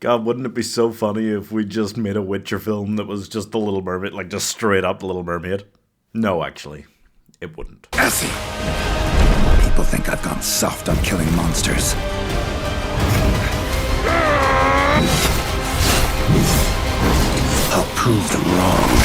God, wouldn't it be so funny if we just made a Witcher film that was just The Little Mermaid, like just straight up The Little Mermaid? No, actually, it wouldn't. Essie! People think I've gone soft on killing monsters. I'll prove them wrong.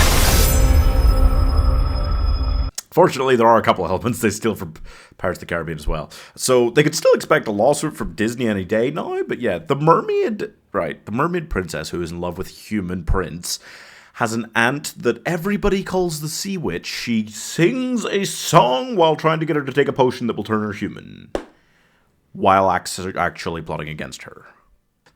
Fortunately, there are a couple of elements they steal from Pirates of the Caribbean as well. So they could still expect a lawsuit from Disney any day now, but yeah, the mermaid princess who is in love with human prince has an aunt that everybody calls the Sea Witch. She sings a song while trying to get her to take a potion that will turn her human, while actually plotting against her.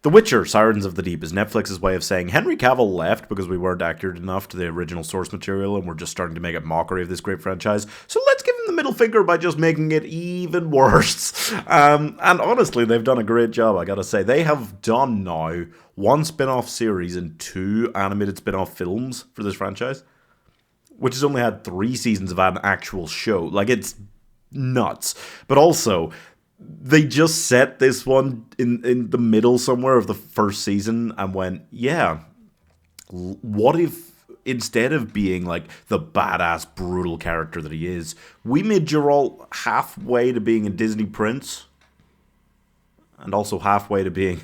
The Witcher, Sirens of the Deep is Netflix's way of saying Henry Cavill left because we weren't accurate enough to the original source material and we're just starting to make a mockery of this great franchise. So let's give him the middle finger by just making it even worse. And honestly, they've done a great job, I gotta say. They have done now one spin-off series and 2 animated spin-off films for this franchise, which has only had 3 seasons of an actual show. Like, it's nuts. But also, they just set this one in the middle somewhere of the first season and went, yeah, what if instead of being like the badass, brutal character that he is, we made Geralt halfway to being a Disney prince and also halfway to being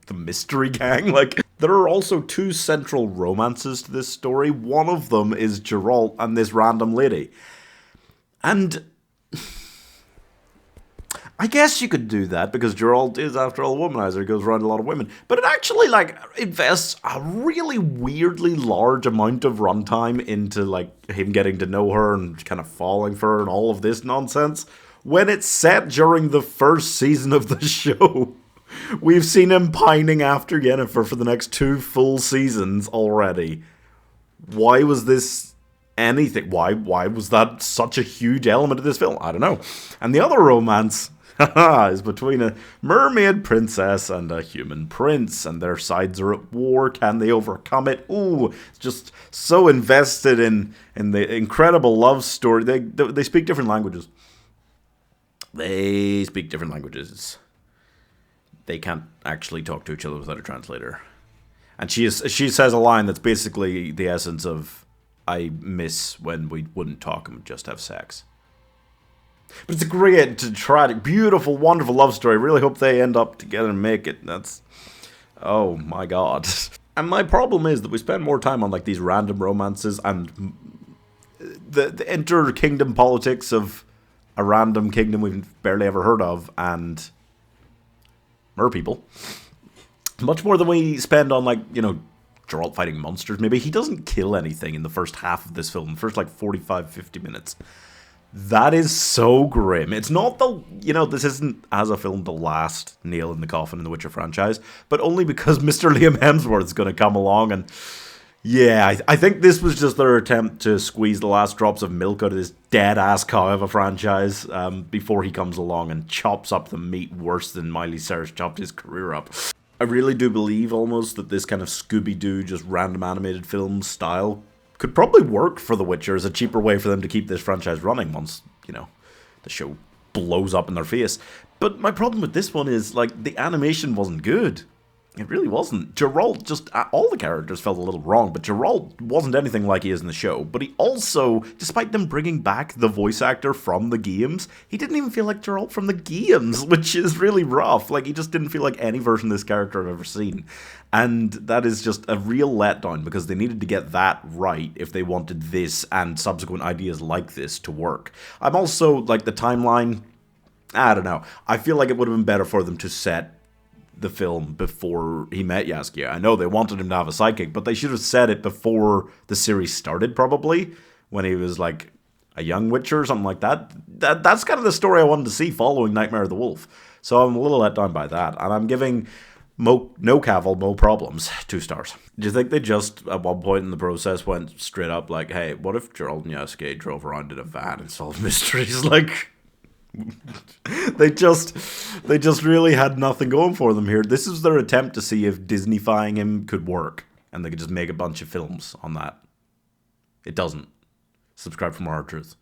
the mystery gang? Like, there are also 2 central romances to this story. One of them is Geralt and this random lady. And I guess you could do that because Geralt is, after all, a womanizer. He goes around a lot of women. But it actually, like, invests a really weirdly large amount of runtime into, like, him getting to know her and kind of falling for her and all of this nonsense. When it's set during the first season of the show, we've seen him pining after Yennefer for the next 2 full seasons already. Why was this anything? Why was that such a huge element of this film? I don't know. And the other romance is between a mermaid princess and a human prince, and their sides are at war. Can they overcome it? Ooh, just so invested in the incredible love story. They speak different languages. They speak different languages. They can't actually talk to each other without a translator. And she says a line that's basically the essence of, I miss when we wouldn't talk and would just have sex. But it's a great, tragic, beautiful, wonderful love story. Really hope they end up together and make it. That's, oh my god. And my problem is that we spend more time on like these random romances and the inter-kingdom politics of a random kingdom we've barely ever heard of and mer people. Much more than we spend on, like, you know, Geralt fighting monsters, maybe. He doesn't kill anything in the first half of this film, the first, like, 45, 50 minutes. That is so grim. It's not the, you know, this isn't, as a film, the last nail in the coffin in the Witcher franchise, but only because Mr. Liam Hemsworth is going to come along and, yeah, I think this was just their attempt to squeeze the last drops of milk out of this dead-ass cow of a franchise before he comes along and chops up the meat worse than Miley Cyrus chopped his career up. I really do believe almost that this kind of Scooby-Doo, just random animated film style could probably work for The Witcher as a cheaper way for them to keep this franchise running once, you know, the show blows up in their face. But my problem with this one is, like, the animation wasn't good. It really wasn't. Geralt just, all the characters felt a little wrong, but Geralt wasn't anything like he is in the show. But he also, despite them bringing back the voice actor from the games, he didn't even feel like Geralt from the games, which is really rough. Like, he just didn't feel like any version of this character I've ever seen. And that is just a real letdown, because they needed to get that right if they wanted this and subsequent ideas like this to work. I'm also, like, the timeline, I don't know. I feel like it would have been better for them to set the film before he met Yaskia. I know they wanted him to have a sidekick, but they should have said it before the series started, probably, when he was like a young Witcher or something like that. That's kind of the story I wanted to see following Nightmare of the Wolf. So I'm a little let down by that, and I'm giving no Cavill, no problems, 2 stars. Do you think they just, at one point in the process, went straight up like, hey, what if Geralt and Yaskia drove around in a van and solved mysteries? Like, they just really had nothing going for them here. This is their attempt to see if Disneyfying him could work, and they could just make a bunch of films on that. It doesn't. Subscribe for more hard truth.